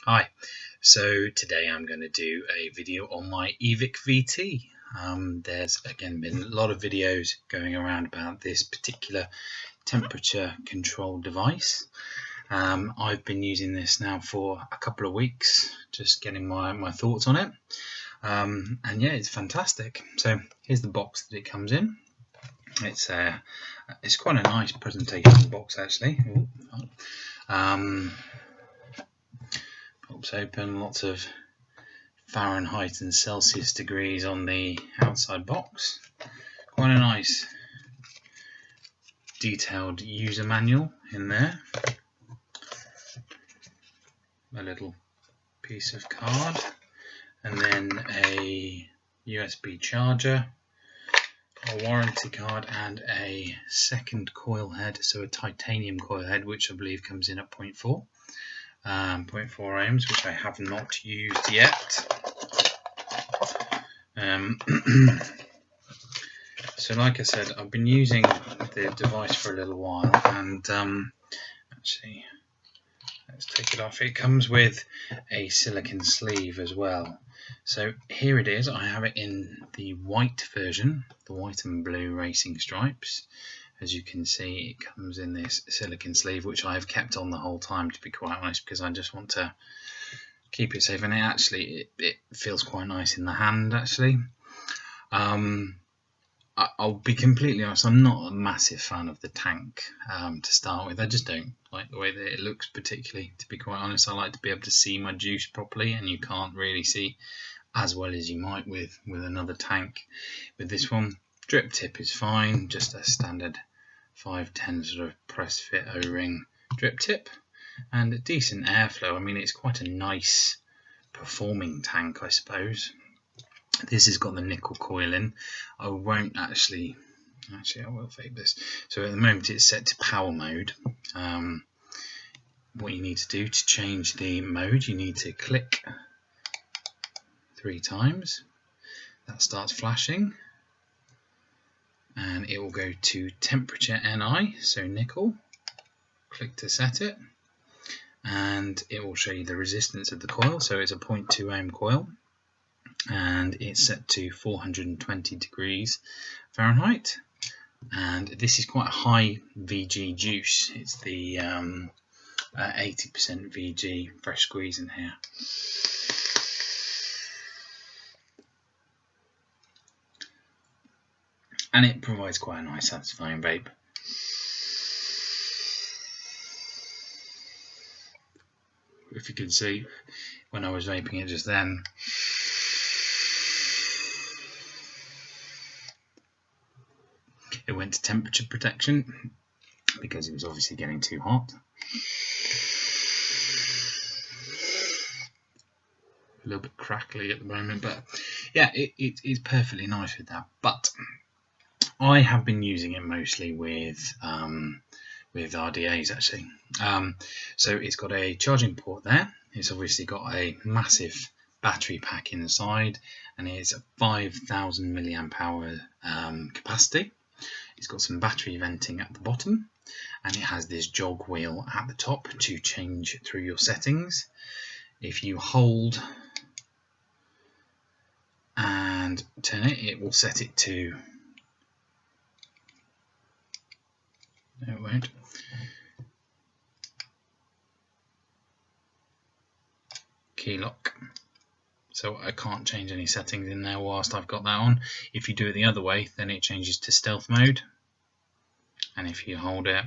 Hi, so today I'm going to do a video on my eVic-VT. There's again been a lot of videos going around about this particular temperature control device. I've been using this now for a couple of weeks, just getting my thoughts on it. And yeah, it's fantastic. So here's the box that it comes in. It's quite a nice presentation box actually. Pops open, lots of Fahrenheit and Celsius degrees on the outside box. Quite a nice detailed user manual in there. A little piece of card, and then a USB charger, a warranty card, and a second coil head, so a titanium coil head, which I believe comes in at 0.4 ohms, which I have not used yet. So like I said, I've been using the device for a little while, and actually let's take it off. It comes with a silicone sleeve as well. So here it is. I have it in the white version, the white and blue racing stripes. As you can see, it comes in this silicone sleeve, which I have kept on the whole time, to be quite honest, because I just want to keep it safe. And it feels quite nice in the hand actually. I'll be completely honest, I'm not a massive fan of the tank to start with. I just don't like the way that it looks particularly, to be quite honest. I like to be able to see my juice properly, and you can't really see as well as you might with another tank. With this one, drip tip is fine, just a standard 510 sort of press fit O-ring drip tip, and a decent airflow. I mean, it's quite a nice performing tank, I suppose. This has got the nickel coil in. I won't actually I will fake this. So at the moment it's set to power mode. What you need to do to change the mode, you need to click 3 times. That starts flashing, and it will go to temperature NI, so nickel. Click to set it, and it will show you the resistance of the coil. So it's a 0.2 ohm coil, and it's set to 420 degrees Fahrenheit, and this is quite a high VG juice. It's the 80% VG fresh squeeze in here. And it provides quite a nice satisfying vape. If you can see, when I was vaping it just then, it went to temperature protection because it was obviously getting too hot. A little bit crackly at the moment, but yeah, it's perfectly nice with that. But I have been using it mostly with RDAs actually. So it's got a charging port there. It's obviously got a massive battery pack inside, and it's a 5,000 milliamp hour capacity. It's got some battery venting at the bottom, and it has this jog wheel at the top to change through your settings. If you hold and turn it, it will set it to, no it won't, key lock. So I can't change any settings in there whilst I've got that on. If you do it the other way, then it changes to stealth mode, and if you hold it,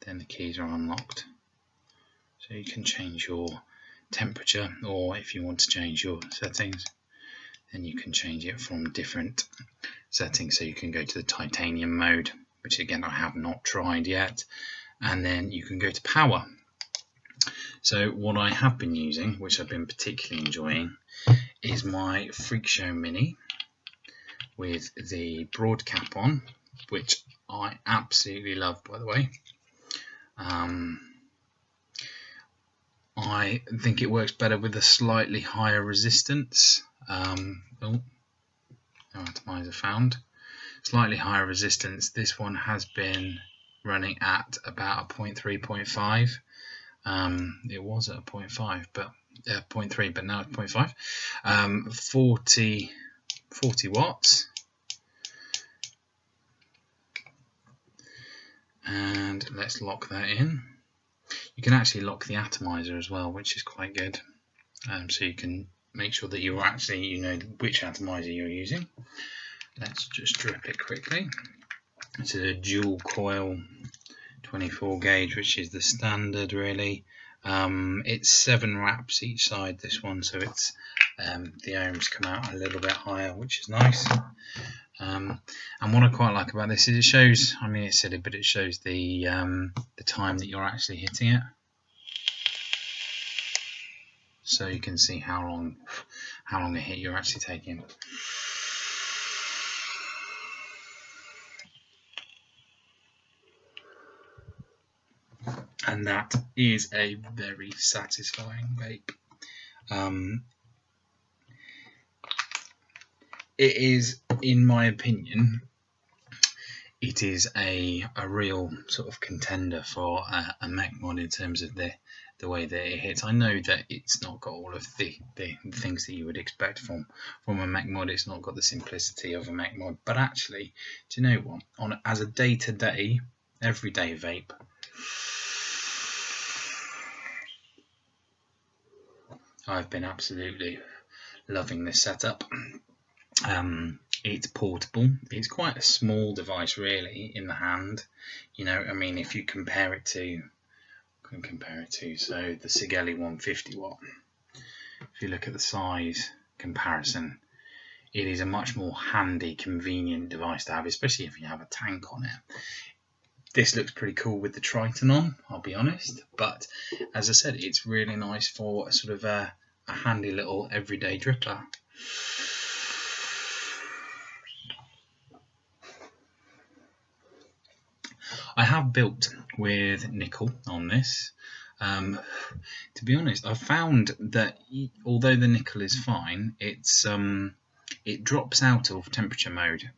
then the keys are unlocked. So you can change your temperature, or if you want to change your settings, then you can change it from different settings. So you can go to the titanium mode, which again I have not tried yet, and then you can go to power. So what I have been using, which I've been particularly enjoying, is my Freak Show Mini with the broad cap on, which I absolutely love, by the way. I think it works better with a slightly higher resistance. No atomizer found. Slightly higher resistance. This one has been running at about a 0.3, 0.5. It was at a 0.5, but 0.3, but now it's 0.5. 40 watts. And let's lock that in. You can actually lock the atomizer as well, which is quite good. So you can make sure that you're actually, you know which atomizer you're using. Let's just drip it quickly. It's a dual coil 24 gauge, which is the standard really. It's 7 wraps each side, this one, so it's the ohms come out a little bit higher, which is nice. And what I quite like about this is it shows, I mean it's silly, but it shows the time that you're actually hitting it. So you can see how long a hit you're actually taking. And that is a very satisfying vape. It is, in my opinion, it is a real sort of contender for a mech mod in terms of the way that it hits. I know that it's not got all of the things that you would expect from a mech mod. It's not got the simplicity of a mech mod, but actually, do you know what? As a day-to-day, everyday vape, I've been absolutely loving this setup. It's portable. It's quite a small device really in the hand. You know, I mean, if you compare it to, so the Sigelli 150 watt. If you look at the size comparison, it is a much more handy, convenient device to have, especially if you have a tank on it. This looks pretty cool with the Triton on, I'll be honest, but as I said, it's really nice for a sort of a handy little everyday dripper. I have built with nickel on this. To be honest, I've found that although the nickel is fine, it drops out of temperature mode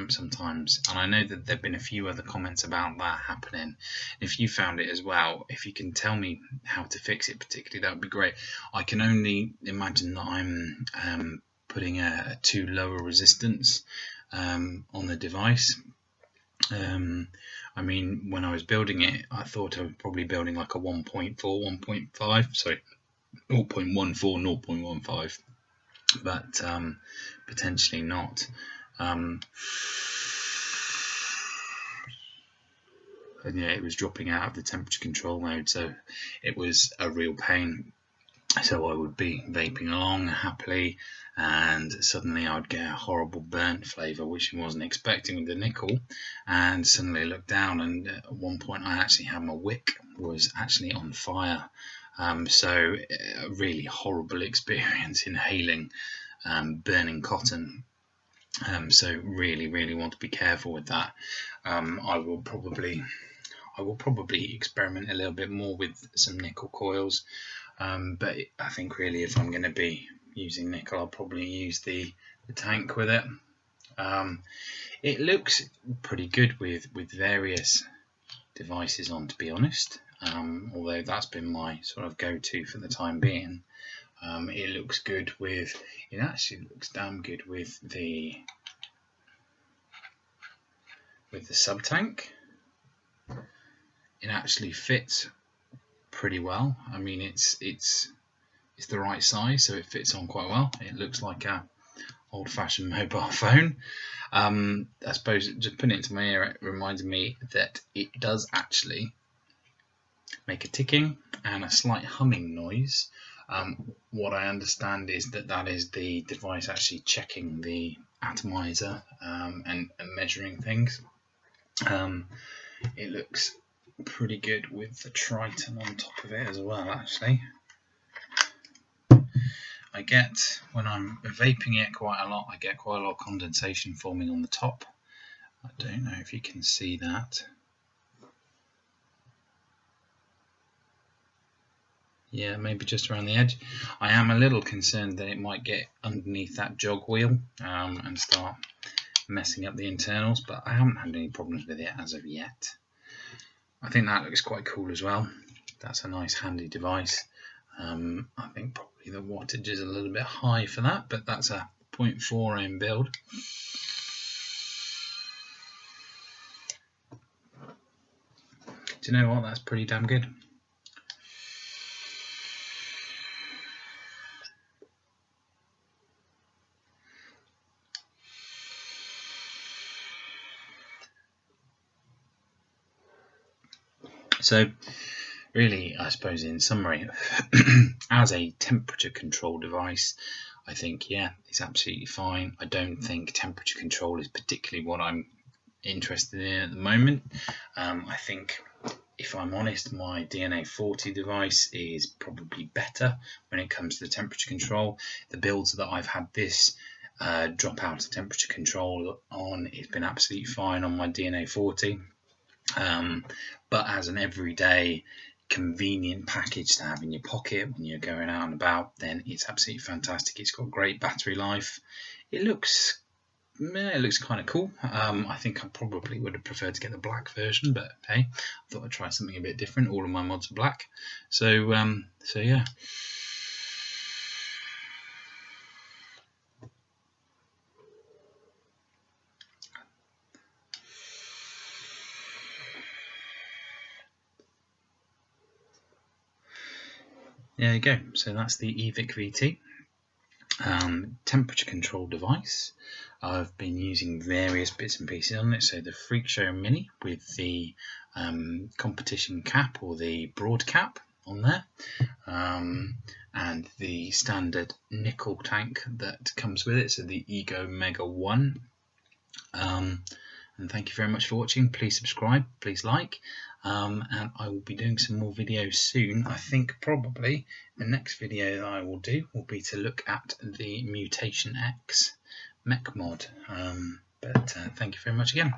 sometimes, and I know that there have been a few other comments about that happening. If you found it as well, if you can tell me how to fix it particularly, that would be great. I can only imagine that I'm putting a too low a resistance on the device. I mean, when I was building it, I thought I was probably building like a 1.4, 1.5, sorry, 0.14, 0.15, but potentially not. And yeah, it was dropping out of the temperature control mode, so it was a real pain. So I would be vaping along happily, and suddenly I would get a horrible burnt flavour, which I wasn't expecting with the nickel, and suddenly look down, and at one point I actually had my wick was actually on fire. So a really horrible experience inhaling burning cotton. So really want to be careful with that. I will probably experiment a little bit more with some nickel coils. But I think really if I'm going to be using nickel, I'll probably use the tank with it. It looks pretty good with various devices on, to be honest, although that's been my sort of go-to for the time being. It looks good with, it actually looks damn good with the sub-tank. It actually fits pretty well. I mean, it's the right size, so it fits on quite well. It looks like a old-fashioned mobile phone. I suppose just putting it to my ear, it reminded me that it does actually make a ticking and a slight humming noise. What I understand is that is the device actually checking the atomizer and measuring things. It looks pretty good with the Triton on top of it as well, actually. I get, when I'm vaping it quite a lot, I get quite a lot of condensation forming on the top. I don't know if you can see that. Yeah, maybe just around the edge. I am a little concerned that it might get underneath that jog wheel and start messing up the internals, but I haven't had any problems with it as of yet. I think that looks quite cool as well. That's a nice handy device. I think probably the wattage is a little bit high for that, but that's a 0.4 ohm build. Do you know what? That's pretty damn good. So really, I suppose in summary, as a temperature control device, I think, yeah, it's absolutely fine. I don't think temperature control is particularly what I'm interested in at the moment. I think, if I'm honest, my DNA40 device is probably better when it comes to the temperature control. The builds that I've had this drop out of temperature control on, it's been absolutely fine on my DNA40. But as an everyday convenient package to have in your pocket when you're going out and about, then it's absolutely fantastic. It's got great battery life. It looks kind of cool. I think I probably would have preferred to get the black version, but hey, I thought I'd try something a bit different. All of my mods are black, so yeah. There you go. So that's the eVic-VT temperature control device. I've been using various bits and pieces on it. So the Freak Show Mini with the competition cap or the broad cap on there, and the standard nickel tank that comes with it. So the Ego Mega 1. And thank you very much for watching. Please subscribe, please like, and I will be doing some more videos soon. I think probably the next video that I will do will be to look at the Mutation X mech mod. But thank you very much again.